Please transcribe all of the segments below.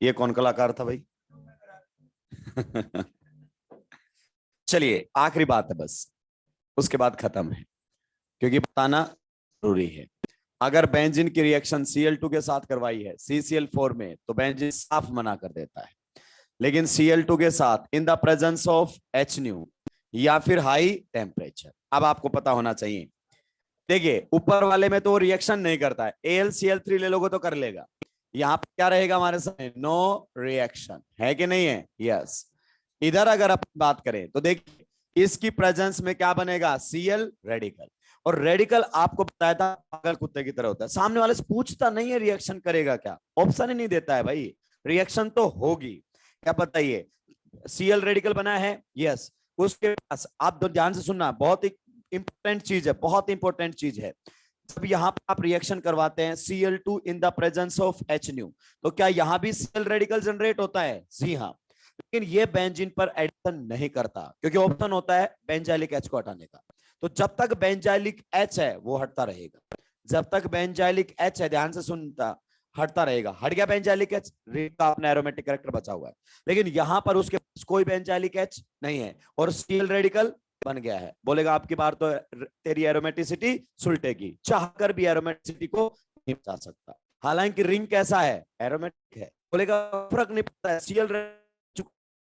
ये कौन कलाकार था भाई? चलिए आखिरी बात है बस, उसके बाद खत्म है, क्योंकि बताना जरूरी है। अगर बेंजीन की रिएक्शन Cl2 के साथ करवाई है CCl4 में, तो बेंजीन साफ मना कर देता है। लेकिन Cl2 के साथ इन द प्रेजेंस ऑफ H या फिर हाई टेम्परेचर, अब आपको पता होना चाहिए। देखिए ऊपर वाले में तो वो रिएक्शन नहीं करता है, AlCl3 ले लोगे तो कर लेगा। यहाँ पे क्या रहेगा हमारे सामने? नो रिएक्शन है कि नहीं है? यस। इधर अगर अपन बात करें तो देखिए इसकी प्रेजेंस में क्या बनेगा? Cl radical. और रेडिकल आपको बताया था पागल कुत्ते की तरह होता है, सामने वाले से पूछता नहीं है रिएक्शन करेगा क्या, ऑप्शन ही नहीं देता है भाई। रिएक्शन तो होगी। क्या बताइए? Cl रेडिकल बना है, यस। उसके पास आप ध्यान से सुनना, बहुत ही इंपॉर्टेंट चीज है, बहुत इंपॉर्टेंट चीज है। जब यहाँ पर आप रिएक्शन करवाते हैं Cl2 in the presence of H, तो क्या यहाँ भी Cl रेडिकल जनरेट होता है? जी हाँ। लेकिन ये बेंजीन पर एडिशन नहीं करता, क्योंकि ऑप्शन होता है बेंजाइलिक एच को हटाने का। तो जब तक बेंजाइलिक एच है वो हटता रहेगा, जब तक बेंजाइलिक एच है, ध्यान से सुनता, हटता रहेगा। हट गया बेंजाइलिक एच, रिंग का अपना एरोमेटिक कैरेक्टर बचा हुआ है। लेकिन यहां पर उसके पास कोई बेंजाइलिक एच नहीं है और Cl रेडिकल बन गया है। बोलेगा आपकी बार तो तेरी एरोमेटिसिटी सुलटेगी, चाहकर भी एरोमेटिसिटी को नहीं बचा सकता। हालांकि रिंग कैसा है? एरोमेटिक है। बोलेगा फर्क नहीं पड़ता है, Cl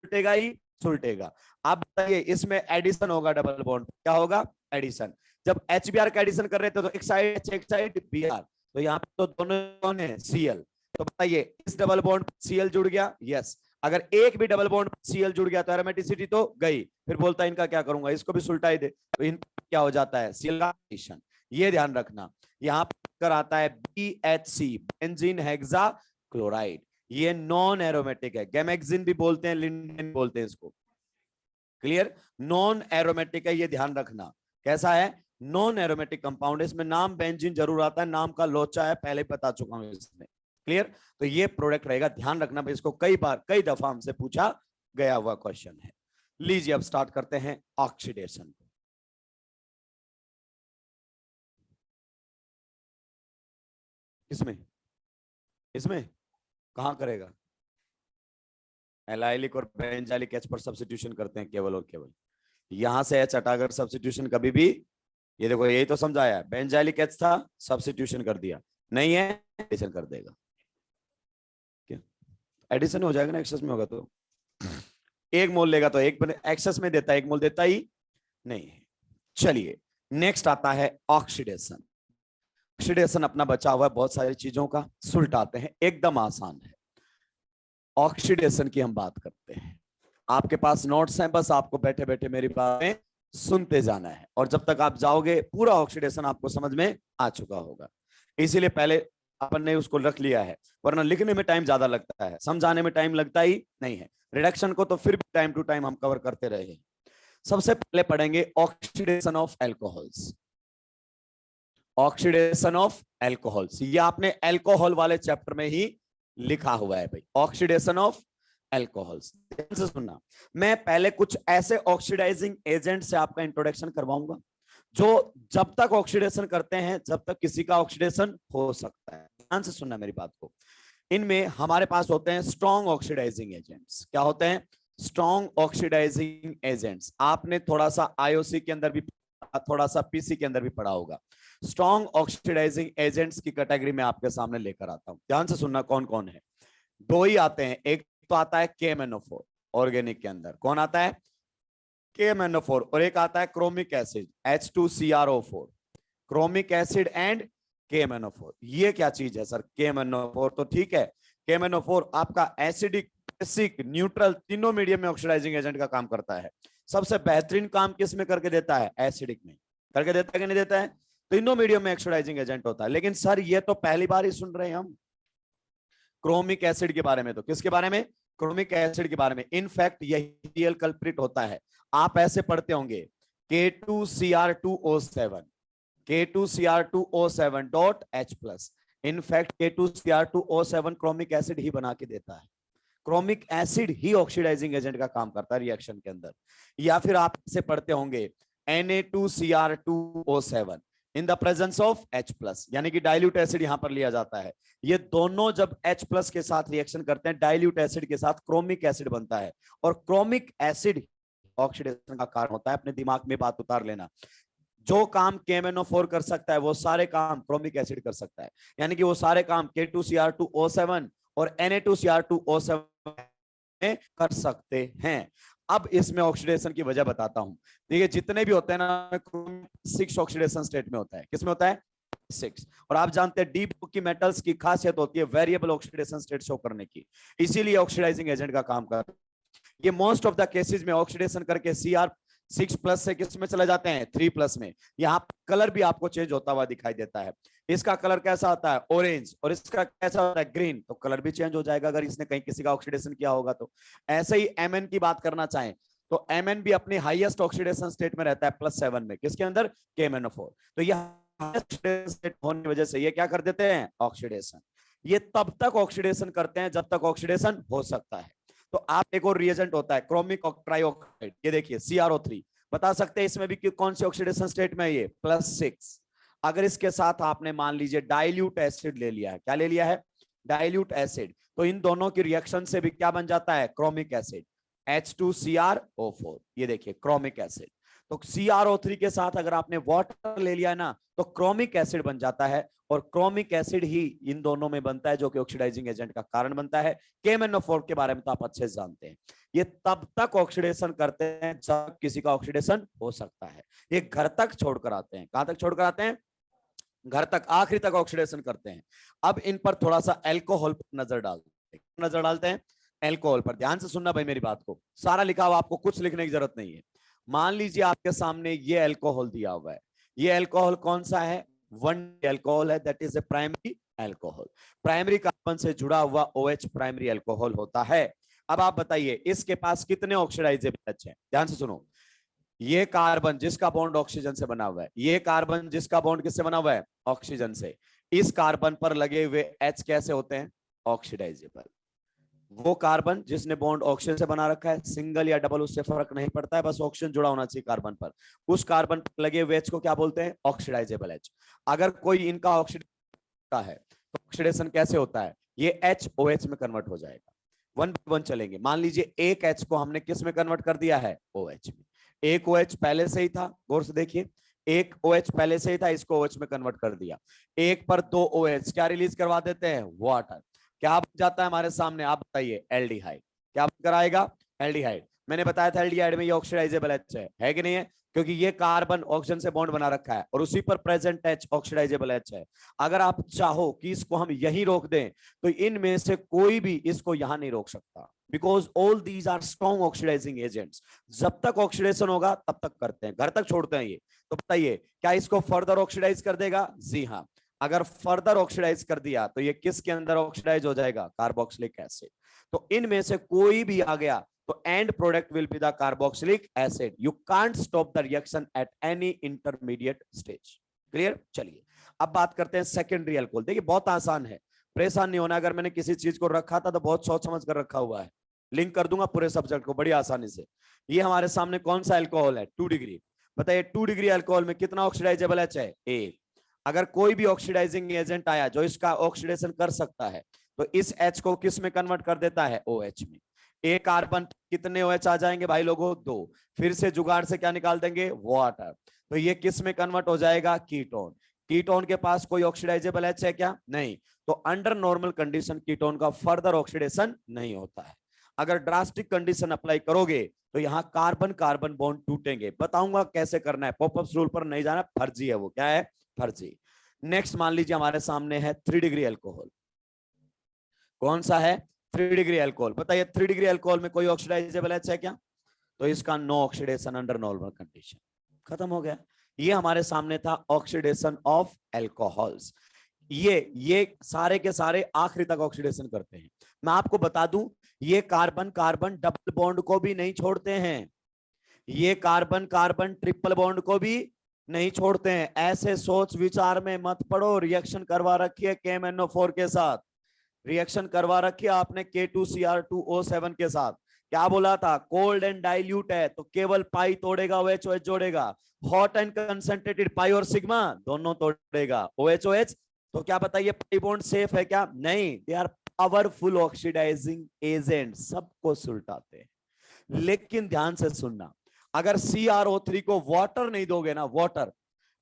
सुलटेगा ही सुलटेगा। आप बताइए इसमें एडिशन होगा डबल बॉन्ड, क्या होगा? एडिशन। जब HBr का एडिशन कर रहे थे तो एक साइड H एक साइड Br, तो यहाँ पे तो दोनों कौन है? Cl। तो बताइए इस डबल बॉन्ड Cl जुड़ गया, यस। अगर एक भी डबल बॉन्ड Cl जुड़ गया तो एरोमेटिसिटी तो गई। फिर बोलता है इनका क्या करूंगा, इसको भी सुलटा ही दे, तो इनका क्या हो जाता है? Cl का एडिशन। ये ध्यान रखना। यहाँ पर आता है BHC, बेंजीन हेक्सा क्लोराइड। ये नॉन एरोमेटिक है, गैमेक्सिन भी बोलते हैं, लिंडेन बोलते हैं इसको। क्लियर? नॉन एरोमेटिक है, ये ध्यान रखना। कैसा है? Non aromatic compound. इसमें नाम बेंजीन जरूर आता है, नाम का लोचा है, पहले बता चुका हूं इसमें। क्लियर? तो ये प्रोडक्ट रहेगा, ध्यान रखना भाई, इसको कई बार कई दफा हमसे पूछा गया हुआ क्वेश्चन है। लीजिए अब स्टार्ट करते हैं ऑक्सीडेशन। इसमें इसमें कहां करेगा? एलाइलिक और बेंजाइलिक एच पर सब्स्टिट्यूशन करते हैं केवल और केवल। यहां से एच हटाकर सब्स्टिट्यूशन कभी भी, ये देखो यही तो समझाया है, बेंजाइलिक एच था सब्स्टिट्यूशन कर दिया, नहीं है एडिशन कर देगा। क्या एडिशन हो जाएगा ना? एक्सेस में होगा तो एक मोल लेगा तो एक बने, एक्सेस में देता है एक मोल देता ही नहीं है। चलिए नेक्स्ट आता है ऑक्सीडेशन। ऑक्सीडेशन अपना बचा हुआ है बहुत सारी चीजों का, सुलटाते हैं, एकदम आसान है। ऑक्सीडेशन की हम बात करते हैं, आपके पास नोट्स हैं, बस आपको बैठे बैठे मेरी बातें सुनते जाना है, और जब तक आप जाओगे पूरा ऑक्सीडेशन आपको समझ में आ चुका होगा। इसीलिए पहले अपन ने उसको रख लिया है, वरना लिखने में टाइम ज्यादा लगता है, समझाने में टाइम लगता ही नहीं है। रिडक्शन को तो फिर भी टाइम टू टाइम हम कवर करते रहे। सबसे पहले पढ़ेंगे oxidation of alcohols. Oxidation of alcohols, ये आपने एल्कोहल वाले चैप्टर में ही लिखा हुआ है भाई, ऑक्सीडेशन ऑफ एल्कोहल्स। ध्यान से सुनना, मैं पहले कुछ ऐसे ऑक्सीडाइजिंग एजेंट से आपका इंट्रोडक्शन करवाऊंगा जो जब तक ऑक्सीडेशन करते हैं जब तक किसी का ऑक्सीडेशन हो सकता है। ध्यान से सुनना मेरी बात को। इनमें हमारे पास होते हैं स्ट्रॉन्ग ऑक्सीडाइजिंग एजेंट्स। क्या होते हैं? Strong oxidising agents. आपने थोड़ा सा आईओसी के अंदर भी, थोड़ा सा पीसी के अंदर भी पढ़ा होगा। स्ट्रॉन्ग ऑक्सीडाइजिंग एजेंट्स की कैटेगरी में आपके सामने लेकर आता हूं, ध्यान से सुनना कौन कौन है। दो ही आते हैं, एक तो आता है KMnO4 ऑर्गेनिक के अंदर, कौन आता है? KMnO4, और एक आता है chromic acid H2CrO4। Chromic acid and KMnO4, ये क्या चीज है सर? KMnO4 तो ठीक है, KMnO4 आपका एसिडिक, बेसिक, न्यूट्रल तीनों मीडियम में ऑक्सीडाइजिंग एजेंट का काम करता है। सबसे बेहतरीन काम किस में करके देता है? एसिडिक में करके देता है कि नहीं देता है? तीनों मीडियम में ऑक्सीडाइजिंग एजेंट होता है। लेकिन सर ये तो पहली बार ही सुन रहे हैं हम क्रोमिक एसिड के बारे में। तो किसके बारे में? क्रोमिक एसिड के बारे में। इनफैक्ट यही रियल कल्प्रिट होता है। आप ऐसे पढ़ते होंगे K2Cr2O7, K2Cr2O7.H+। In fact K2Cr2O7 chromic acid ही बना के देता है। क्रोमिक एसिड ही ऑक्सीडाइजिंग एजेंट का काम करता है रिएक्शन के अंदर। या फिर आप इसे पढ़ते होंगे Na2Cr2O7, in the presence of H+, यानी कि डाइल्यूट एसिड यहां पर लिया जाता है। ये दोनों जब H+ के साथ रिएक्शन करते हैं, डाइल्यूट एसिड के साथ क्रोमिक एसिड बनता है, और क्रोमिक एसिड ऑक्सीडेशन का कारण होता है। अपने दिमाग में बात उतार लेना, जो काम KMnO4 कर सकता है वो सारे काम क्रोमिक एसिड कर सकता है, यानी कि वो सारे काम K2Cr2O7 और Na2Cr2O7 में कर सकते हैं। अब इसमें ऑक्सीडेशन की वजह बताता हूं। देखिए जितने भी होते हैं ना, 6 ऑक्सीडेशन स्टेट में होता है। किसमें होता है? 6। और आप जानते हैं डीप की मेटल्स की खासियत होती है वेरिएबल ऑक्सीडेशन स्टेट शो करने की, इसीलिए ऑक्सीडाइजिंग एजेंट का काम करता है। ये मोस्ट ऑफ द केसेस में ऑक्सीडेशन करके Cr6+ से किस में चले जाते हैं? 3+ में। यहाँ कलर भी आपको चेंज होता हुआ दिखाई देता है। इसका कलर कैसा होता है? ऑरेंज, और इसका कैसा होता है? ग्रीन। तो कलर भी चेंज हो जाएगा अगर इसने कहीं किसी का ऑक्सीडेशन किया होगा तो। ऐसे ही Mn की बात करना चाहें तो Mn भी अपनी हाईएस्ट ऑक्सीडेशन स्टेट में रहता है +7 में। किसके अंदर? KMnO4। तो यह स्टेट होने की वजह से ये क्या कर देते हैं? ऑक्सीडेशन। ये तब तक ऑक्सीडेशन करते हैं जब तक ऑक्सीडेशन हो सकता है। तो आप एक और रिएजेंट होता है क्रोमिक ट्राइऑक्साइड, ये देखिए CrO3। बता सकते हैं इसमें भी कि कौन सी ऑक्सीडेशन स्टेट में है ये? +6। अगर इसके साथ आपने मान लीजिए डाइल्यूट एसिड ले लिया है, क्या ले लिया है? डाइल्यूट एसिड, तो इन दोनों की रिएक्शन से भी क्या बन जाता है? Chromic acid, H2Cr O4। ये देखिए क्रोमिक एसिड। तो CrO3 के साथ अगर आपने वाटर ले लिया है ना, तो क्रोमिक एसिड बन जाता है, और क्रोमिक एसिड ही इन दोनों में बनता है जो कि ऑक्सीडाइजिंग एजेंट का कारण बनता है। KMnO4 के बारे में तो आप अच्छे से जानते हैं। ये तब तक ऑक्सीडेशन करते हैं जब किसी का ऑक्सीडेशन हो सकता है। ये घर तक छोड़कर आते हैं। कहां तक छोड़कर आते हैं? घर तक, आखिरी तक ऑक्सीडेशन करते हैं। अब इन पर थोड़ा सा एल्कोहल पर नजर डालते हैं। एल्कोहल पर ध्यान से सुनना भाई मेरी बात को, सारा लिखा हुआ, आपको कुछ लिखने की जरूरत नहीं है। मान लीजिए आपके सामने ये एल्कोहल दिया हुआ है। ये एल्कोहल कौन सा है? 1 एल्कोहल है, that is a primary alcohol. Primary carbon से जुड़ा हुआ OH प्राइमरी एल्कोहल होता है। अब आप बताइए इसके पास कितने ऑक्सीडाइजेबल H हैं? ध्यान से सुनो। ये कार्बन जिसका बॉन्ड ऑक्सीजन से बना हुआ है, ये कार्बन जिसका बॉन्ड किससे बना हुआ है? ऑक्सीजन से। इस कार्बन पर लगे हुए H कैसे होते हैं? ऑक्सीडाइजेबल। वो कार्बन जिसने बॉन्ड ऑक्सीजन से बना रखा है, सिंगल या डबल, उससे फर्क नहीं पड़ता है, बस ऑक्सीजन जुड़ा होना चाहिए कार्बन पर। उस कार्बन पर लगे हुए H को क्या बोलते हैं? Oxidisable H। अगर कोई इनका ऑक्सीडेशन है तो ऑक्सीडेशन कैसे होता है? ये H OH में कन्वर्ट हो जाएगा। 1 by 1 चलेंगे। मान लीजिए एक H को हमने किस में कन्वर्ट कर दिया है? OH में। एक OH पहले से ही था, गौर से देखिए, एक OH पहले से ही था, इसको OH में कन्वर्ट कर दिया। एक पर 2 OH क्या रिलीज करवा देते हैं? वाटर। क्या बन जाता है हमारे सामने? आप बताइए। एल्डिहाइड। क्या बनकर आएगा? एल्डिहाइड। मैंने बताया था एल्डिहाइड में ये ऑक्सीडाइजेबल H है कि नहीं है? क्योंकि ये कार्बन ऑक्सीजन से बॉन्ड बना रखा है और उसी पर प्रेजेंट H ऑक्सीडाइजेबल H है। अगर आप चाहो कि इसको हम यहीं रोक दें तो इनमें से कोई भी इसको यहां नहीं रोक सकता, because all these are strong oxidising agents. जब तक ऑक्सीडेशन होगा तब तक करते हैं, घर तक छोड़ते हैं ये। तो बताइए क्या इसको फर्दर ऑक्सीडाइज कर देगा? जी हाँ। अगर फर्दर ऑक्सीडाइज कर दिया तो ये किसके अंदर ऑक्सीडाइज हो जाएगा? Carboxylic acid. तो इनमें से कोई भी आ गया तो and product will be the carboxylic acid. You can't stop the reaction at any intermediate stage. Clear? चलिए अब बात करते हैं सेकेंडरी अल्कोहल। देखिए बहुत आसान है, परेशान नहीं होना। अगर मैंने किसी चीज को रखा था तो बहुत सोच समझ कर रखा हुआ है, लिंक कर दूंगा पूरे सब्जेक्ट को बड़ी आसानी से। ये हमारे सामने कौन सा अल्कोहल है? 2 डिग्री। बताइए 2 डिग्री अल्कोहल में कितना ऑक्सीडाइजेबल H है? 1। अगर कोई भी ऑक्सीडाइजिंग एजेंट आया जो इसका ऑक्सीडेशन कर सकता है तो इस H को किस में कन्वर्ट कर देता है? OH में। एक कार्बन कितने OH आ जाएंगे भाई लोगों? 2। फिर से जुगाड़ से क्या निकाल देंगे? वाटर। तो ये किस में कन्वर्ट हो जाएगा? कीटोन। कीटोन के पास कोई ऑक्सीडाइजेबल H है क्या? नहीं। तो अंडर नॉर्मल कंडीशन कीटोन का फर्दर ऑक्सीडेशन नहीं होता है। अगर ड्रास्टिक कंडीशन अप्लाई करोगे तो यहाँ कार्बन कार्बन बॉन्ड टूटेंगे। बताऊंगा कैसे करना है, पॉपअप्स रूल पर नहीं जाना, फर्जी है वो। क्या है? फर्जी। नेक्स्ट मान लीजिए हमारे सामने है 3 डिग्री अल्कोहल। कौन सा है? 3 डिग्री अल्कोहल। बताइए 3 डिग्री अल्कोहल में कोई ऑक्सीडाइजेबल H है क्या? तो इसका no oxidation under normal condition. खत्म हो गया। ये हमारे सामने था ऑक्सीडेशन ऑफ अल्कोहल्स। ये सारे के सारे आखिरी तक ऑक्सीडेशन करते हैं। मैं आपको बता दूं ये कार्बन कार्बन डबल बॉन्ड को भी नहीं छोड़ते हैं, ये कार्बन कार्बन ट्रिपल बॉन्ड को भी नहीं छोड़ते हैं। ऐसे सोच विचार में मत पड़ो। रिएक्शन करवा रखी है KMnO4 के साथ, रिएक्शन करवा रखी है आपने K2Cr2O7 के साथ। क्या बोला था, कोल्ड एंड डाइल्यूट है तो केवल पाई तोड़ेगा, OH जोड़ेगा। हॉट एंड कंसंट्रेटेड, पाई और सिग्मा दोनों तोड़ेगा, OH। तो क्या बताइए, पाई बॉन्ड सेफ है क्या? नहीं, they are powerful oxidising agent, सबको सुलटाते हैं। लेकिन ध्यान से सुनना, अगर CrO3 को वाटर नहीं दोगे ना, वाटर,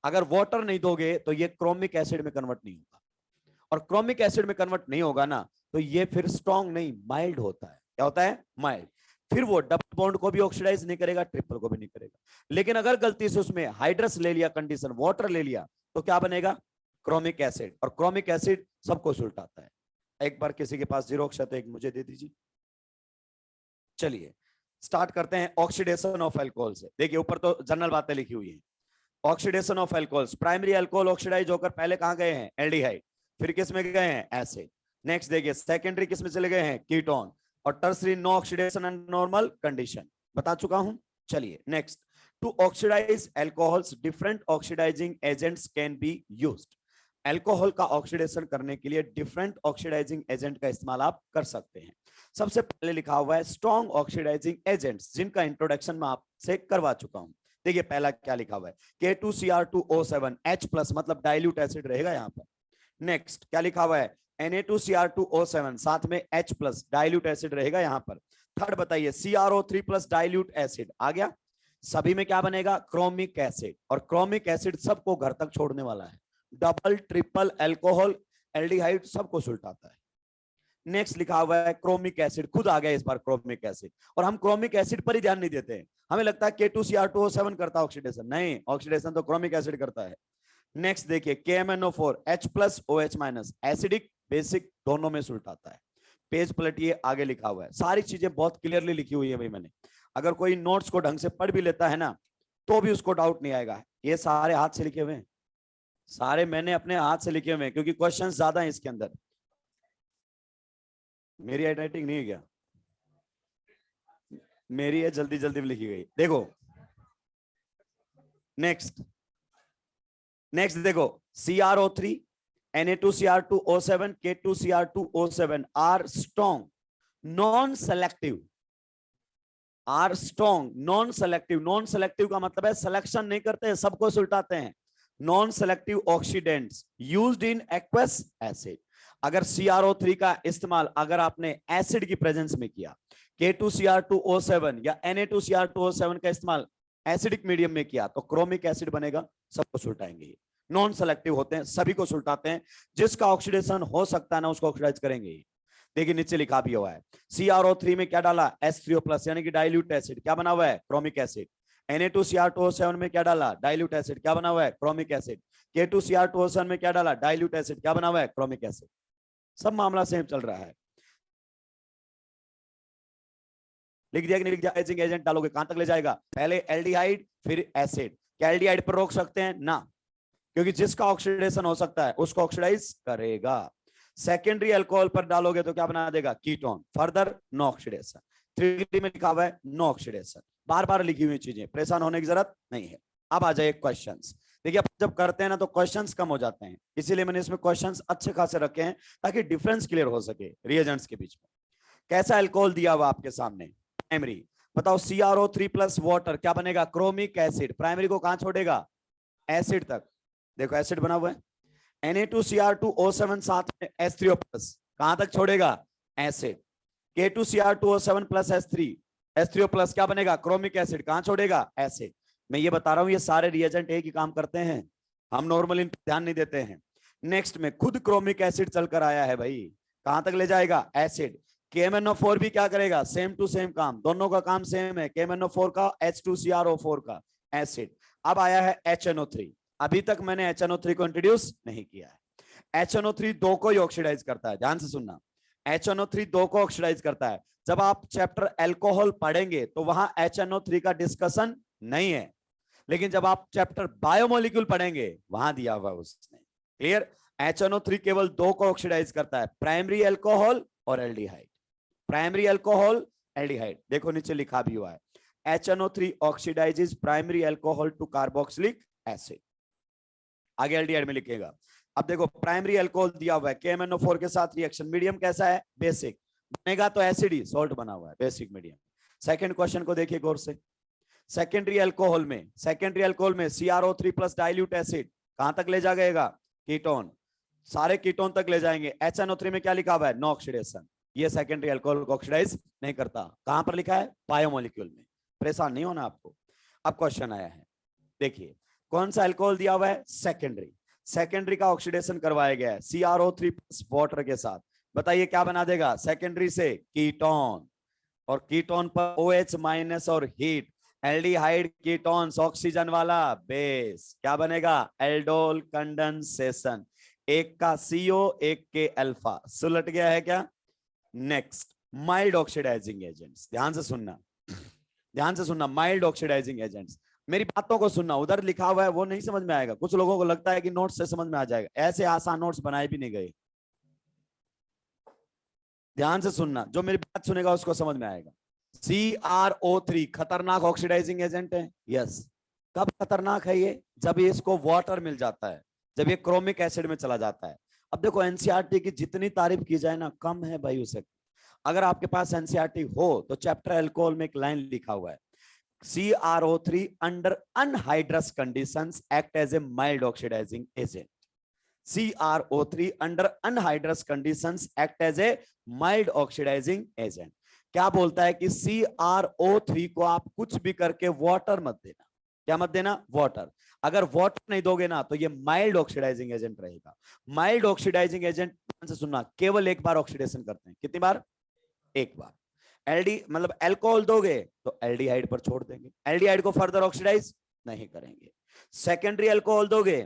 अगर वाटर नहीं दोगे तो ये क्रोमिक एसिड में कन्वर्ट नहीं होगा, और क्रोमिक एसिड में कन्वर्ट नहीं होगा ना तो ये फिर स्ट्रॉन्ग नहीं, माइल्ड होता है। क्या होता है? माइल्ड। फिर वो डबल बॉन्ड को भी ऑक्सीडाइज नहीं करेगा, ट्रिपल को भी नहीं करेगा। लेकिन अगर गलती से उसमें हाइड्रस ले लिया, कंडीशन वाटर ले लिया, तो क्या बनेगा? Chromic acid. और क्रोमिक एसिड सबको सुलटाता है। एक बार किसी के पास जीरोक्स है तो एक मुझे दे दीजिए। चलिए स्टार्ट करते हैं ऑक्सीडेशन ऑफ अल्कोहल से। देखिए ऊपर तो जनरल बातें लिखी हुई है। Oxidation of alcohols, primary alcohol oxidise होकर पहले कहां गए हैं? एल्डिहाइड, फिर किस में गए हैं? एसिड। नेक्स्ट देखिए सेकेंडरी किस में चले गए हैं? कीटोन। और tertiary no oxidation and normal condition, बता चुका हूं। चलिए next, to oxidise alcohols different oxidising agents can be used. Alcohol का ऑक्सीडेशन करने के लिए डिफरेंट ऑक्सीडाइजिंग एजेंट का इस्तेमाल आप कर सकते हैं। सबसे पहले लिखा हुआ है स्ट्रॉन्ग ऑक्सीडाइजिंग एजेंट्स, जिनका इंट्रोडक्शन मैं आपसे करवा चुका हूं। देखिए पहला क्या लिखा हुआ है, K2Cr2O7 H+ मतलब डाइल्यूट एसिड रहेगा यहां पर। नेक्स्ट क्या लिखा हुआ है, Na2Cr2O7 साथ में H+ डाइल्यूट एसिड रहेगा यहां पर। थर्ड बताइए, CrO3+ डाइल्यूट एसिड आ गया। सभी में क्या बनेगा? Chromic acid. और क्रोमिक एसिड सबको घर तक छोड़ने वाला है, डबल ट्रिपल अल्कोहल एल्डिहाइड सबको सुलटाता है। नेक्स्ट लिखा हुआ है क्रोमिक एसिड, खुद आ गया इस बार क्रोमिक एसिड। और हम क्रोमिक एसिड पर ही ध्यान नहीं देते हैं, हमें लगता है K2Cr2O7 करता है ऑक्सीडेशन, नहीं, ऑक्सीडेशन तो क्रोमिक एसिड करता है। नेक्स्ट देखिए KMnO4 H+ OH- acidic basic दोनों में सुलटाता है। पेज पलटिए, आगे लिखा हुआ है, सारी चीजें बहुत क्लियरली लिखी हुई है भाई मैंने। अगर कोई नोट्स को ढंग से पढ़ भी लेता है ना तो भी उसको डाउट नहीं आएगा। ये सारे हाथ से लिखे हुए हैं, सारे मैंने अपने हाथ से लिखे हुए हैं, क्योंकि क्वेश्चंस ज्यादा हैं इसके अंदर। मेरी हैंडराइटिंग नहीं है क्या? मेरी है, जल्दी जल्दी में लिखी गई। देखो नेक्स्ट, नेक्स्ट देखो CrO3 Na2Cr2O7 K2Cr2O7 are strong non selective, are strong non selective. Non selective का मतलब है सिलेक्शन नहीं करते हैं, सबको सुलटाते हैं। Non selective oxidants used in aqueous acid. अगर CrO3 का इस्तेमाल अगर आपने एसिड की प्रेजेंस में किया, K2Cr2O7 या Na2Cr2O7 का इस्तेमाल एसिडिक मीडियम में किया, तो क्रोमिक एसिड बनेगा, सबको सुलटाएंगे। नॉन सेलेक्टिव होते हैं, सभी को सुलटाते हैं, जिसका ऑक्सीडेशन हो सकता है ना उसको ऑक्सीडाइज करेंगे। देखिए नीचे लिखा भी हुआ है, CrO3 में क्या डाला? H3O+ यानी कि डाइल्यूट एसिड। क्या बना हुआ है? Chromic acid. Na2Cr2O7 में क्या डाला? Dilute acid. क्या बना हुआ है? Chromic acid. K2Cr2O7 में क्या डाला? Dilute acid. क्या बना हुआ है? Chromic acid. सब मामला सेम चल रहा है। लिख दिया कि नहीं लिख दिया? एजिंग एजेंट डालोगे कहां तक ले जाएगा? पहले एल्डिहाइड फिर एसिड। क्या एल्डिहाइड पर रोक सकते हैं? ना, क्योंकि जिसका ऑक्सीडेशन हो सकता है उसको ऑक्सीडाइज करेगा। सेकेंडरी अल्कोहल पर डालोगे तो क्या बना देगा? Ketone. Further no oxidation. 3D में लिखा हुआ है नो ऑक्सीडेशन, बार बार लिखी हुई चीजें, परेशान होने की जरूरत नहीं है। अब आ जाए क्वेश्चंस। देखिए जब करते हैं ना तो क्वेश्चंस कम हो जाते हैं, इसीलिए मैंने इसमें क्वेश्चंस अच्छे खासे रखे हैं ताकि डिफरेंस क्लियर हो सके रिएजेंट्स के बीच में। कैसा अल्कोहल दिया हुआ आपके सामने? प्राइमरी। बताओ CrO3+ वाटर क्या बनेगा? Chromic acid. प्राइमरी को कहां छोड़ेगा? एसिड तक। देखो एसिड बना हुआ है। Na2Cr2O7 साथ में H3O+ कहां तक छोड़ेगा? एसिड। K2Cr2O7 + H3O+ क्या बनेगा? Chromic acid. कहां छोड़ेगा? एसिड। मैं ये बता रहा हूं ये सारे रिएजेंट एक ही काम करते हैं, हम नॉर्मली ध्यान नहीं देते हैं। नेक्स्ट में खुद क्रोमिक एसिड चलकर आया है भाई, कहां तक ले जाएगा? एसिड। KMnO4 भी क्या करेगा? सेम टू सेम काम, दोनों का काम सेम है, KMnO4 का H2CrO4 का, एसिड। अब आया है HNO3। अभी तक मैंने HNO3 को इंट्रोड्यूस नहीं किया है। HNO3 दो को ही ऑक्सीडाइज करता है, ध्यान से सुनना। HNO3 दो को ऑक्सीडाइज करता है। जब आप चैप्टर अल्कोहल पढ़ेंगे तो वहां HNO3 का डिस्कशन नहीं है, लेकिन जब आप चैप्टर बायोमोलिक्यूल पढ़ेंगे वहां दिया हुआ उसने। क्लियर? HNO3 केवल दो को ऑक्सीडाइज करता है, प्राइमरी अल्कोहल और एल्डिहाइड। प्राइमरी अल्कोहल एल्डिहाइड, देखो नीचे लिखा भी हुआ है HNO3 oxidises primary alcohol to carboxylic acid. आगे एल्डिहाइड में लिखेगा। अब देखो प्राइमरी अल्कोहल दिया हुआ है KMnO4 के साथ रिएक्शन, मीडियम कैसा है? बेसिक। बनेगा तो एसिड ही, सॉल्ट बना हुआ है, बेसिक मीडियम। सेकंड क्वेश्चन को देखिए गौर से। सेकेंडरी अल्कोहल में CrO3 प्लस डाइल्यूट एसिड कहां तक ले जाएगा? कीटोन, सारे कीटोन तक ले जाएंगे। HNO3 में क्या लिखा हुआ है? No oxidation. ये सेकेंडरी अल्कोहल को ऑक्सीडाइज नहीं करता। कहां पर लिखा है? बायोमोलिक्यूल में। परेशान नहीं होना आपको। अब क्वेश्चन आया है, देखिए कौन सा अल्कोहल दिया हुआ है? सेकेंडरी का ऑक्सीडेशन करवाया गया है CrO3 प्लस वाटर के साथ। बताइए क्या बना देगा? सेकेंडरी से कीटोन, और कीटोन पर OH माइनस और हीट, एल्डिहाइड कीटोन्स, ऑक्सीजन वाला बेस, क्या बनेगा? Aldol condensation. एक का CO एक के अल्फा, सुलट गया है क्या? Next, mild oxidising agents. ध्यान से सुनना, माइल्ड ऑक्सीडाइजिंग एजेंट्स। मेरी बातों को सुनना, उधर लिखा हुआ है वो नहीं समझ में आएगा। कुछ लोगों को लगता है कि नोट्स से समझ में आ जाएगा, ऐसे आसान नोट्स बनाए भी नहीं गए। ध्यान से सुनना, जो मेरी बात सुनेगा उसको समझ में आएगा। CrO3 खतरनाक ऑक्सीडाइजिंग एजेंट है। यस, कब खतरनाक है ये? जब ये इसको वाटर मिल जाता है, जब ये क्रोमिक एसिड में चला जाता है। अब देखो एनसीईआरटी की जितनी तारीफ की जाए ना कम है भाई उसे। अगर आपके पास एनसीईआरटी हो तो चैप्टर अल्कोहल में एक लाइन लिखा हुआ है, CrO3 under anhydrous conditions act as a mild oxidising agent. CrO3 under anhydrous conditions act as a mild oxidising agent. क्या बोलता है कि CrO3 को आप कुछ भी करके वाटर मत देना। क्या मत देना? वाटर। अगर वाटर नहीं दोगे ना तो ये माइल्ड ऑक्सीडाइजिंग एजेंट रहेगा। माइल्ड ऑक्सीडाइजिंग एजेंट, ध्यान से सुनना, केवल एक बार ऑक्सीडेशन करते हैं। कितनी बार? एक बार। मतलब अल्कोहल दोगे तो एल्डिहाइड पर छोड़ देंगे, एल्डिहाइड को फर्दर ऑक्सीडाइज नहीं करेंगे। सेकेंडरी अल्कोहल दोगे,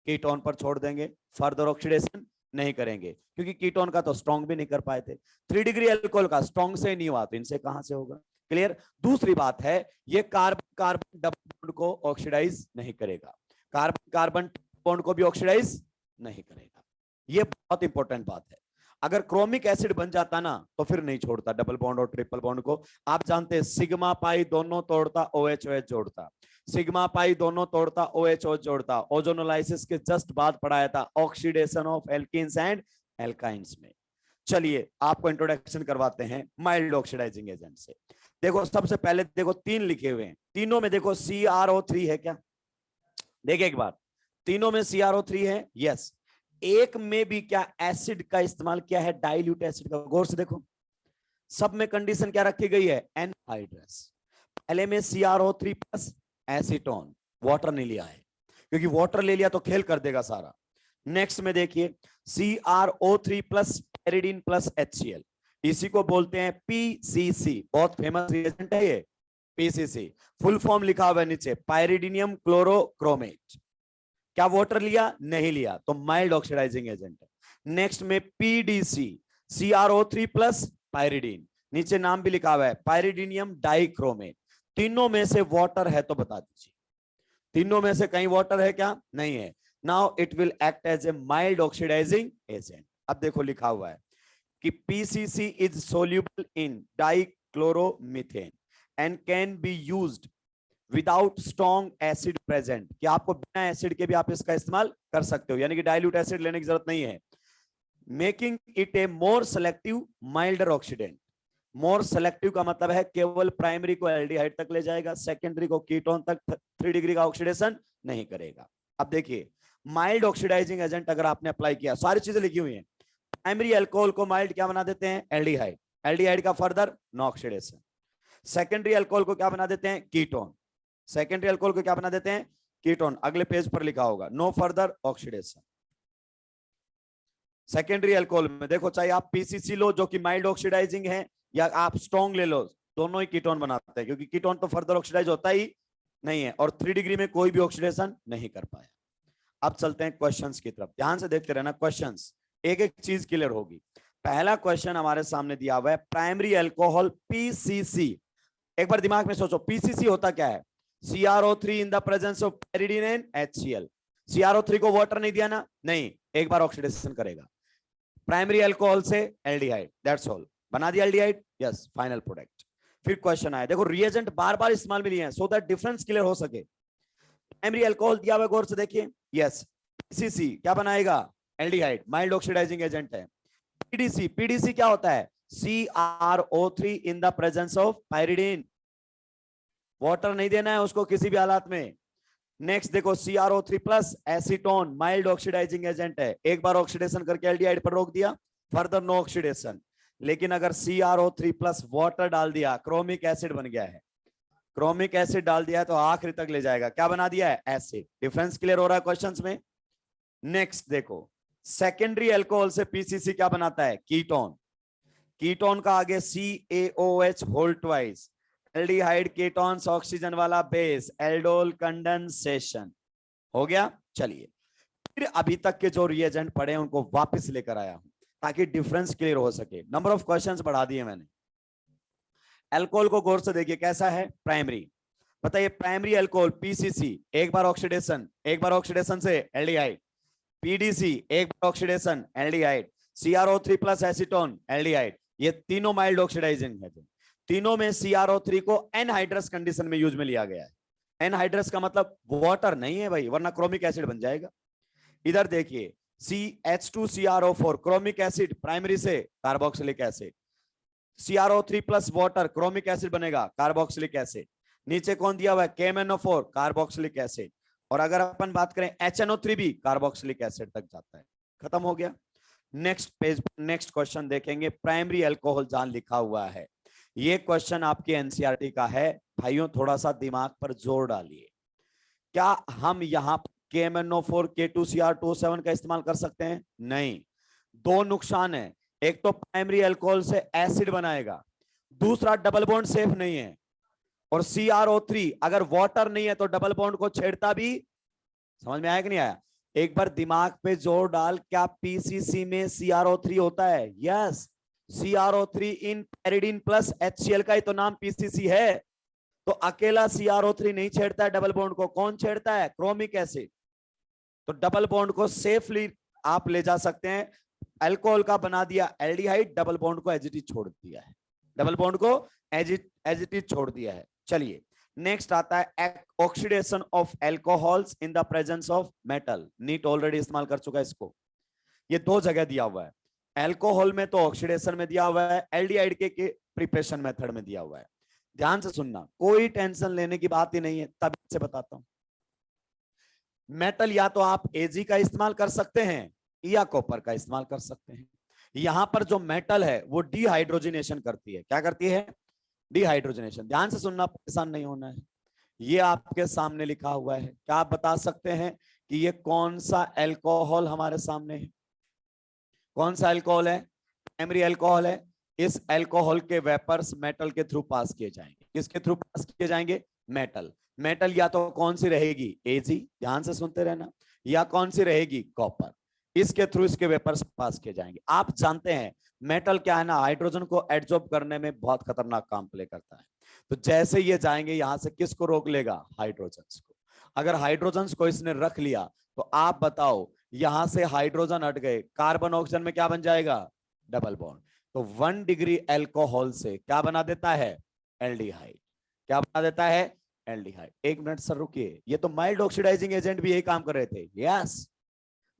कीटोन पर छोड़ देंगे, फर्दर ऑक्सीडेशन नहीं करेंगे, क्योंकि कीटोन का तो स्ट्रॉन्ग भी नहीं कर पाए थे। 3 डिग्री अल्कोहल का स्ट्रॉन्ग से नहीं हुआ तो इनसे कहां से होगा? क्लियर? दूसरी बात है, ये कार्बन कार्बन डबल बॉन्ड को ऑक्सीडाइज नहीं करेगा, कार्बन कार्बन बॉन्ड को भी ऑक्सीडाइज नहीं करेगा। ये बहुत इंपॉर्टेंट बात है। अगर क्रोमिक एसिड बन जाता ना तो फिर नहीं छोड़ता डबल बॉन्ड और ट्रिपल बॉन्ड को। आप जानते हैं सिग्मा पाई दोनों तोड़ता, OH OH जोड़ता, सिग्मा पाई दोनों तोड़ता, OH OH जोड़ता। ओजोनोलाइसिस के जस्ट बाद पढ़ाया था oxidation of alkenes and alkynes में। चलिए आपको इंट्रोडक्शन करवाते हैं माइल्ड ऑक्सीडाइजिंग एजेंट से। देखो सबसे पहले देखो 3 लिखे हुए हैं, तीनों में देखो CrO3 है क्या? देखिए एक बार, तीनों में CrO3 है। यस, एक में भी क्या एसिड का इस्तेमाल किया है? डाइल्यूट एसिड का। गौर से देखो, सब में कंडीशन क्या रखी गई है? एनहाइड्रस। पहले में CrO3 प्लस एसीटोन, वाटर नहीं लिया है, क्योंकि वाटर ले लिया तो खेल कर देगा सारा। नेक्स्ट में देखिए CrO3 प्लस पैरिडीन प्लस HCl, इसी को बोलते हैं PCC। बहुत फेमस रिएजेंट है ये PCC। फुल फॉर्म लिखा हुआ है नीचे, पायरिडीनियम क्लोरोक्रोमेट। क्या वाटर लिया? नहीं लिया, तो माइल्ड ऑक्सीडाइजिंग एजेंट है। नेक्स्ट में PDC, CrO3 प्लस पायरिडीन, नीचे नाम भी लिखा हुआ है पायरिडीनियम डाइक्रोमेट। तीनों में से वाटर है तो बता दीजिए, तीनों में से कहीं वाटर है क्या? नहीं है। Now it will act as a mild oxidising agent. अब देखो लिखा हुआ है कि PCC is soluble in dichloromethane and can be used without strong acid present. कि आपको बिना एसिड के भी आप इसका इस्तेमाल कर सकते हो, यानी कि डाइल्यूट एसिड लेने की जरूरत नहीं है। Making it A more selective milder oxidant. More selective का मतलब है केवल प्राइमरी को एल्डिहाइड तक ले जाएगा, सेकेंडरी को कीटोन तक 3 डिग्री का ऑक्सीडेशन नहीं करेगा। अब देखिए माइल्ड ऑक्सीडाइजिंग एजेंट अगर आपने अप्लाई किया, सारी चीजें लिखी हुई हैं। प्राइमरी अल्कोहल को माइल्ड क्या बना देते हैं? एल्डिहाइड। एल्डिहाइड का further no oxidation. Secondary alcohol को क्या बना देते हैं? कीटोन। सेकेंडरी अल्कोहल को क्या बना देते हैं? कीटोन। अगले पेज पर लिखा होगा no further oxidation. Secondary alcohol में देखो, चाहे आप PCC लो जो कि माइल्ड ऑक्सीडाइजिंग है, या आप स्ट्रॉन्ग ले लो, दोनों ही कीटोन बनाते हैं, क्योंकि कीटोन तो फर्दर ऑक्सीडाइज होता ही नहीं है, और 3 डिग्री में कोई भी ऑक्सीडेशन नहीं कर पाया। अब चलते हैं क्वेश्चंस की तरफ, ध्यान से देखते रहना क्वेश्चंस, एक एक चीज क्लियर होगी। पहला क्वेश्चन हमारे सामने दिया हुआ है, प्राइमरी अल्कोहल PCC। एक बार दिमाग में सोचो, PCC होता क्या है? CrO3 in the presence of pyridine and HCl। CrO3 को वाटर नहीं दिया ना? नहीं, एक बार ऑक्सीडेशन करेगा प्राइमरी अल्कोहल से एल्डिहाइड, दैट्स ऑल। बना दिया एल्डिहाइड, यस, फाइनल प्रोडक्ट। फिर क्वेश्चन आया, देखो रिएजेंट बार बार इस्तेमाल में लिए हैं सो दैट डिफरेंस क्लियर हो सके। प्राइमरी अल्कोहल दिया हुआ गौर से देखिए, यस, PCC क्या बनाएगा? एल्डिहाइड, माइल्ड ऑक्सीडाइजिंग एजेंट है। PDC, PDC क्या होता है? CrO3 in the presence of pyridine. Water नहीं देना है उसको किसी भी हालात में। नेक्स्ट देखो CrO3 plus acetone mild oxidising agent है, एक बार ऑक्सीडेशन करके एल्डिहाइड पर रोक दिया, फर्दर नो ऑक्सीडेशन। लेकिन अगर CrO3 प्लस वाटर डाल दिया, क्रोमिक एसिड बन गया है, क्रोमिक एसिड डाल दिया है तो आखिरी तक ले जाएगा, क्या बना दिया है, एसिड। डिफरेंस क्लियर हो रहा है क्वेश्चंस में। नेक्स्ट देखो सेकेंडरी अल्कोहल से पीसीसी क्या बनाता है, कीटोन। कीटोन का आगे CaOH whole twice, aldehyde ketones oxygen वाला बेस, एल्डोल कंडेंसेशन हो गया। चलिए फिर अभी तक के जो रिएजेंट पढ़े उनको वापस लेकर आया हूं ताकि डिफरेंस क्लियर हो सके। नंबर ऑफ क्वेश्चंस बढ़ा दिए मैंने। अल्कोहल को गौर से देखिए कैसा है, प्राइमरी। बताइए प्राइमरी अल्कोहल पीसीसी, एक बार ऑक्सीडेशन से एल्डिहाइड, पीडीसी एक बार oxidation aldehyde, CrO3 plus acetone aldehyde, ये तीनों माइल्ड ऑक्सीडाइजिंग है। तीनों में CrO3 को एनहाइड्रस कंडीशन में यूज में लिया गया है। एनहाइड्रस का मतलब वाटर नहीं है भाई, वरना क्रोमिक एसिड बन जाएगा। इधर देखिए CH2CrO4 क्रोमिक एसिड, प्राइमरी से carboxylic acid, CrO3 plus water chromic acid बनेगा, कार्बोक्सिलिक एसिड। नीचे कौन दिया हुआ है, KMnO4 कार्बोक्सिलिक एसिड। और अगर अपन बात करें HNO3 भी कार्बोक्सिलिक एसिड तक जाता है। खत्म हो गया। नेक्स्ट पेज, नेक्स्ट क्वेश्चन देखेंगे। प्राइमरी अल्कोहल जहां लिखा हुआ है, ये क्वेश्चन आपके एनसीईआरटी का है भाइयों, थोड़ा सा दिमाग पर जोर डालिए। क्या हम यहां KMnO4 K2Cr2O7 का इस्तेमाल कर सकते हैं, नहीं। दो नुकसान है, एक तो प्राइमरी अल्कोहल से एसिड बनाएगा, दूसरा डबल बॉन्ड सेफ नहीं है। और CrO3 अगर वाटर नहीं है तो डबल बॉन्ड को छेड़ता भी। समझ में आया कि नहीं आया, एक बार दिमाग पे जोर डाल, क्या पीसीसी में CrO3 होता है, यस। CrO3 इन पैरिडीन प्लस HCl का ही तो नाम पीसीसी है। तो अकेला CrO3 नहीं छेड़ता है डबल बॉन्ड को, कौन छेड़ता है, क्रोमिक एसिड। तो डबल बॉन्ड को सेफली आप ले जा सकते हैं। अल्कोहल का बना दिया एल्डिहाइड, डबल बॉन्ड को एज इट इज छोड़ दिया है, डबल बॉन्ड को एज इट इज छोड़ दिया है। चलिए नेक्स्ट आता है oxidation of alcohols in the presence of metal. NEET already इस्तेमाल कर चुका है इसको। ये दो जगह दिया हुआ है, अल्कोहल में तो ऑक्सीडेशन में दिया हुआ है, एल्डिहाइड के प्रिपरेशन मेथड में दिया हुआ है। ध्यान से सुनना, कोई टेंशन लेने की बात ही नहीं है, तब से बताता हूं। मेटल या तो आप Ag का इस्तेमाल कर सकते हैं या कॉपर का इस्तेमाल कर सकते हैं। यहां पर जो मेटल है वो डिहाइड्रोजनेशन करती है, क्या करती है, डिहाइड्रोजनेशन। ध्यान से सुनना, परेशान नहीं होना है। ये आपके सामने लिखा हुआ है, क्या आप बता सकते हैं कि ये कौन सा अल्कोहल हमारे सामने है, कौन सा अल्कोहल है, प्राइमरी अल्कोहल है। इस अल्कोहल के वेपर्स मेटल के थ्रू पास किए जाएंगे, किसके थ्रू पास किए जाएंगे, मेटल। मेटल या तो कौन सी रहेगी, Ag, ध्यान से सुनते रहना, या कौन सी रहेगी, कॉपर। इसके थ्रू इसके वेपर्स पास किए जाएंगे। आप जानते हैं मेटल क्या है ना, हाइड्रोजन को एडजॉर्ब करने में बहुत खतरनाक काम प्ले करता है। तो जैसे ये जाएंगे यहां से, किसको रोक लेगा, हाइड्रोजन को। अगर हाइड्रोजन को इसने रख लिया तो आप बताओ, यहां से हाइड्रोजन हट गए, कार्बन ऑक्सीजन में क्या बन जाएगा, डबल बॉन्ड। तो 1 डिग्री अल्कोहल से क्या बना देता है, एल्डिहाइड। क्या बना देता है, एल्डिहाइड। एक मिनट सर रुकिए, ये तो माइल्ड ऑक्सीडाइजिंग एजेंट भी यही काम कर रहे थे, यस।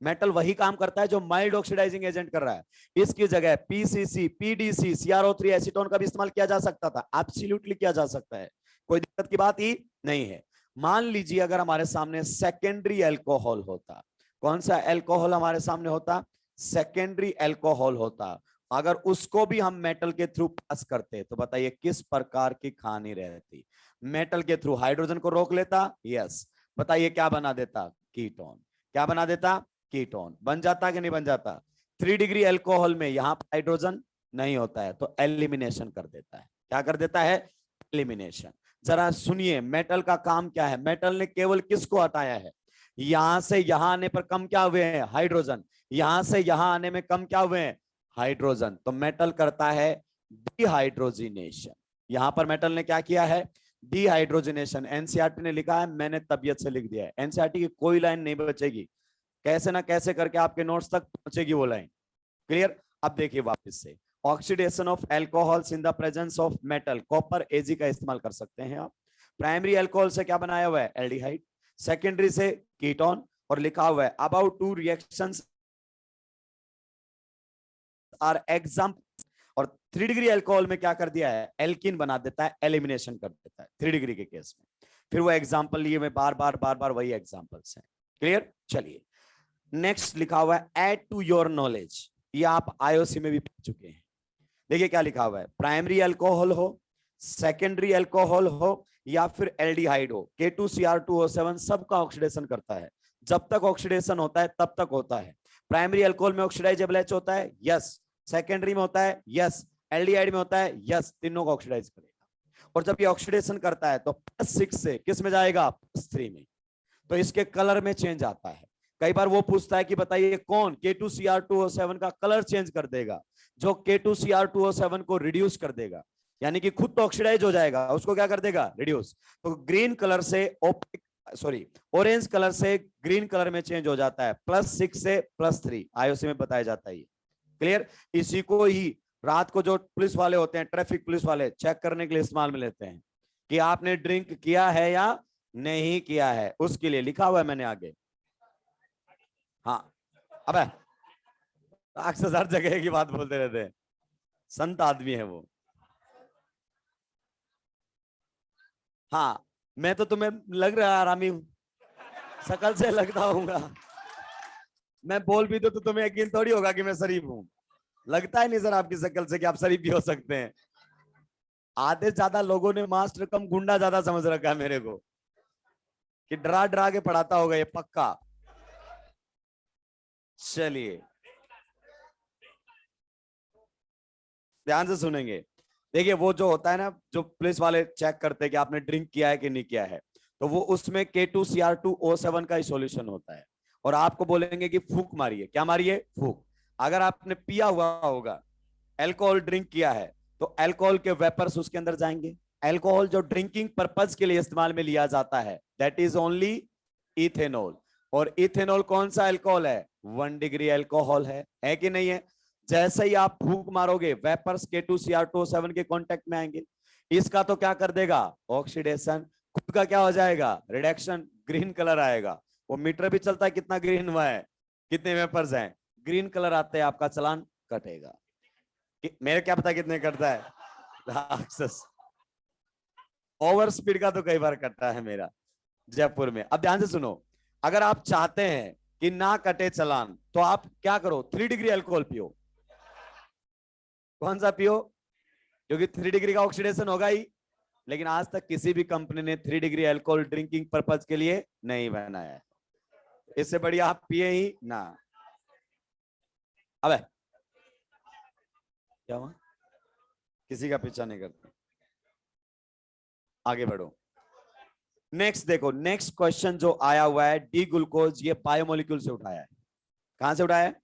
मेटल वही काम करता है जो माइल्ड ऑक्सीडाइजिंग एजेंट कर रहा है। इसकी जगह पीसीसी, पीडीसी, CrO3 एसीटोन का भी इस्तेमाल किया जा सकता था, एब्सोल्युटली किया जा सकता है, कोई दिक्कत की बात ही नहीं है। मान लीजिए अगर हमारे सामने सेकेंडरी अल्कोहल होता, कौन सा अल्कोहल हमारे सामने होता, सेकेंडरी अल्कोहल होता, अगर उसको भी हम मेटल के थ्रू पास करते तो बताइए किस प्रकार की कहानी रहती। मेटल के थ्रू हाइड्रोजन को रोक लेता, यस। बताइए क्या बना देता, कीटोन। क्या बना देता, कीटोन। बन जाता कि नहीं बन जाता। 3 डिग्री अल्कोहल में यहां पर हाइड्रोजन नहीं होता है तो एलिमिनेशन कर देता है। क्या कर देता है, एलिमिनेशन। जरा सुनिए मेटल का काम क्या है, मेटल ने केवल किसको हटाया है, यहां से यहां आने पर कम क्या हुए हैं, हाइड्रोजन। यहां से यहां आने में कम क्या हुए हैं, हाइड्रोजन। तो मेटल करता है डिहाइड्रोजिनेशन। यहां पर मेटल ने क्या किया है, डिहाइड्रोजिनेशन। एनसीईआरटी ने लिखा है, मैंने तबियत से लिख दिया है। एनसीईआरटी की कोई लाइन नहीं बचेगी, कैसे ना कैसे करके आपके नोट्स तक पहुंचेगी वो लाइन। क्लियर। अब देखिए वापस से, oxidation of alcohols in the presence of metal, copper Ag का इस्तेमाल कर सकते हैं आप। प्राइमरी अल्कोहल से क्या बनाया हुआ है, एल्डिहाइड। सेकेंडरी से कीटोन, और लिखा हुआ है अबाउट 2 रिएक्शंस आर एग्जाम्पल, और 3 डिग्री अल्कोहल में क्या कर दिया है, एल्कीन बना देता है, एलिमिनेशन कर देता है 3 डिग्री के केस में। फिर वो एग्जांपल लिए मैं बार बार वही एग्जांपल्स हैं। क्लियर? चलिए नेक्स्ट लिखा हुआ है ऐड टू योर नॉलेज, ये आप आईओसी में भी पढ़ चुके हैं। देखिए क्या लिखा हुआ है, प्राइमरी अल्कोहल हो, सेकेंडरी अल्कोहल हो या फिर एल्डिहाइड हो, K2Cr2O7 सबका ऑक्सीडेशन करता है। जब तक ऑक्सीडेशन होता है तब तक होता है। प्राइमरी अल्कोहल में ऑक्सीडाइजेबल H होता है, यस। सेकेंडरी में होता है, यस। एल्डिहाइड में होता है, यस। तीनों को ऑक्सीडाइज करेगा। और जब ये ऑक्सीडेशन करता है तो +6 से किस में जाएगा, +3 में। तो इसके कलर में चेंज आता है। कई बार वो पूछता है कि बताइए कौन K2Cr2O7 का कलर चेंज कर देगा, जो K2Cr2O7 को रिड्यूस कर देगा, यानी कि खुद तो ऑक्सीडाइज हो जाएगा, उसको क्या कर देगा, रिड्यूस। तो ग्रीन कलर से ऑरेंज कलर से ग्रीन कलर में चेंज हो जाता है, +6 से +3 आईओसी में बताया जाता है। क्लियर? इसी को ही रात को जो पुलिस वाले होते हैं, ट्रैफिक पुलिस वाले, चेक करने के लिए इस्तेमाल में लेते हैं कि आपने ड्रिंक किया है या नहीं किया है, उसके लिए लिखा हुआ है मैंने आगे। हाँ अबे अक्सर हर जगह की बात बोलते रहते हैं, संत आदमी है वो। हाँ मैं तो तुम्हें लग रहा आरामी हूं, शकल से लगता हूँगा। मैं बोल भी तो तुम्हें यकीन थोड़ी होगा कि मैं शरीफ हूं। लगता है नहीं सर आपकी शक्ल से कि आप शरीफ भी हो सकते हैं। आधे ज्यादा लोगों ने मास्टर कम गुंडा ज्यादा समझ रखा है मेरे को, कि डरा डरा के पढ़ाता होगा ये पक्का। चलिए ध्यान से सुनेंगे। देखिए वो जो होता है ना, जो पुलिस वाले चेक करते हैं कि आपने ड्रिंक किया है कि नहीं किया है, तो वो उसमें K2Cr2O7 का ही सॉल्यूशन होता है। और आपको बोलेंगे कि फूंक मारिए। क्या मारिए? फूंक। अगर आपने पिया हुआ होगा, अल्कोहल ड्रिंक किया है, तो अल्कोहल के वेपर्स उसके अंदर जाएंगे। अल्कोहल जो ड्रिंकिंग पर्पज के लिए इस्तेमाल में लिया जाता है, दैट इज ओनली इथेनॉल। और इथेनॉल कौन सा अल्कोहल है? 1 डिग्री अल्कोहल है कि नहीं है? जैसे ही आप फूंक मारोगे, वेपर्स K2Cr2O7 के कांटेक्ट में आएंगे। इसका तो क्या कर देगा, ऑक्सीडेशन। खुद का क्या हो जाएगा, रिडक्शन, ग्रीन कलर आएगा। वो मीटर भी चलता है कितना ग्रीन हुआ है, कितने वेपर्स हैं, ग्रीन कलर आते हैं, आपका चालान कटेगा। मेरे क्या पता कितने कटता है, राक्षस। ओवर स्पीड का तो कई बार कटता है मेरा जयपुर में। अब ध्यान से सुनो, अगर आप चाहते हैं कि ना कटे चालान, तो आप क्या करो, 3 डिग्री अल्कोहल पियो। कौन सा पियो? क्योंकि 3 डिग्री का ऑक्सीडेशन होगा ही। लेकिन आज तक किसी भी कंपनी ने 3 डिग्री अल्कोहल ड्रिंकिंग पर्पज के लिए नहीं बनाया है। इससे बढ़िया आप पिए ही ना। अबे क्या हुआ, किसी का पीछा नहीं करते, आगे बढ़ो। नेक्स्ट देखो, नेक्स्ट क्वेश्चन जो आया हुआ है, डी ग्लूकोज, ये बायोमोलिक्यूल से उठाया है। कहां से उठाया है?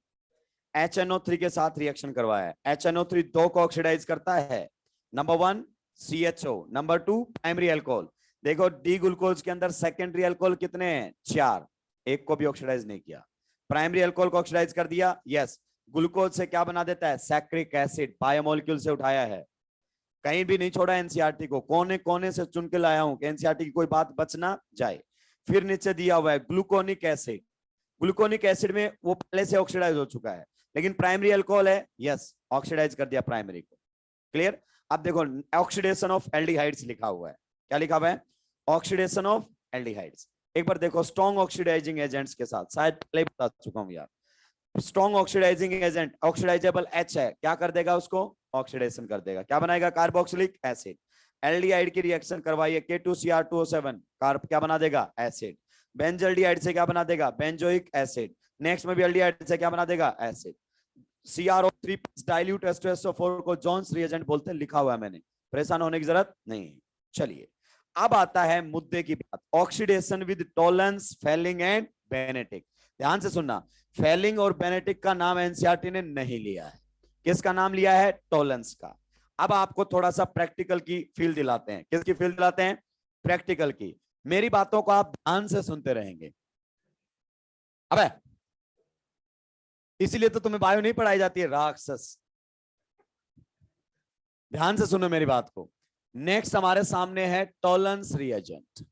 HNO3 के साथ रिएक्शन करवाया है। HNO3 दो को ऑक्सीडाइज करता है, number 1 CHO, number 2 primary alcohol. देखो डी ग्लूकोज के अंदर सेकेंडरी अल्कोहल कितने हैं, 4, एक को भी ऑक्सीडाइज नहीं किया। प्राइमरी अल्कोहल को ऑक्सीडाइज कर दिया, यस। ग्लूकोज से क्या बना देता है, सैक्रिक एसिड, बायोमोलिक्यूल से उठाया है। कहीं भी नहीं छोड़ा एनसीईआरटी को, कोने कोने से चुन के लाया हूं कि एनसीईआरटी की कोई बात बच ना जाए। फिर नीचे दिया हुआ है ग्लूकोनिक एसिड। ग्लूकोनिक एसिड में वो पहले से ऑक्सीडाइज हो चुका है, लेकिन प्राइमरी अल्कोहल है, यस, ऑक्सीडाइज कर दिया प्राइमरी को। क्लियर? अब देखो ऑक्सीडेशन ऑफ एल्डिहाइड्स लिखा हुआ है। क्या लिखा हुआ है? Oxidation of aldehydes. एक बार देखो, स्ट्रॉन्ग ऑक्सीडाइजिंग एजेंट्स के साथ, शायद पहले बता चुका हूं यार। Strong oxidising agent, oxidisable H है, क्या कर देगा उसको, ऑक्सीडेशन कर देगा। क्या बनाएगा, कार्बोक्सिलिक एसिड। एल्डिहाइड की रिएक्शन करवाइए, K2Cr2O7 कार्ब क्या बना देगा, एसिड। बेंजल्डिहाइड से क्या बना देगा, बेंजोइक एसिड। नेक्स्ट में भी एल्डिहाइड से क्या बना देगा, एसिड। CrO3 डाइल्यूट H2SO4 को जोन्स रिएजेंट बोलते हैं, लिखा हुआ है मैंने, परेशान होने की जरूरत नहीं। चलिए अब आता है मुद्दे की बात, oxidation with Tollens, Fehling and Benedict. ध्यान से सुनना, फेलिंग और बेनेटिक का नाम एनसीईआरटी ने नहीं लिया है। किसका नाम लिया है, टॉलरेंस का। अब आपको थोड़ा सा प्रैक्टिकल की फील दिलाते हैं। किसकी फील दिलाते हैं, प्रैक्टिकल की। मेरी बातों को आप ध्यान से सुनते रहेंगे। अबे इसीलिए तो तुम्हें बायो नहीं पढ़ाई जाती है, राक्षस। ध्यान से सुनो मेरी बात को। नेक्स्ट हमारे सामने है टॉलरेंस रिएजेंट।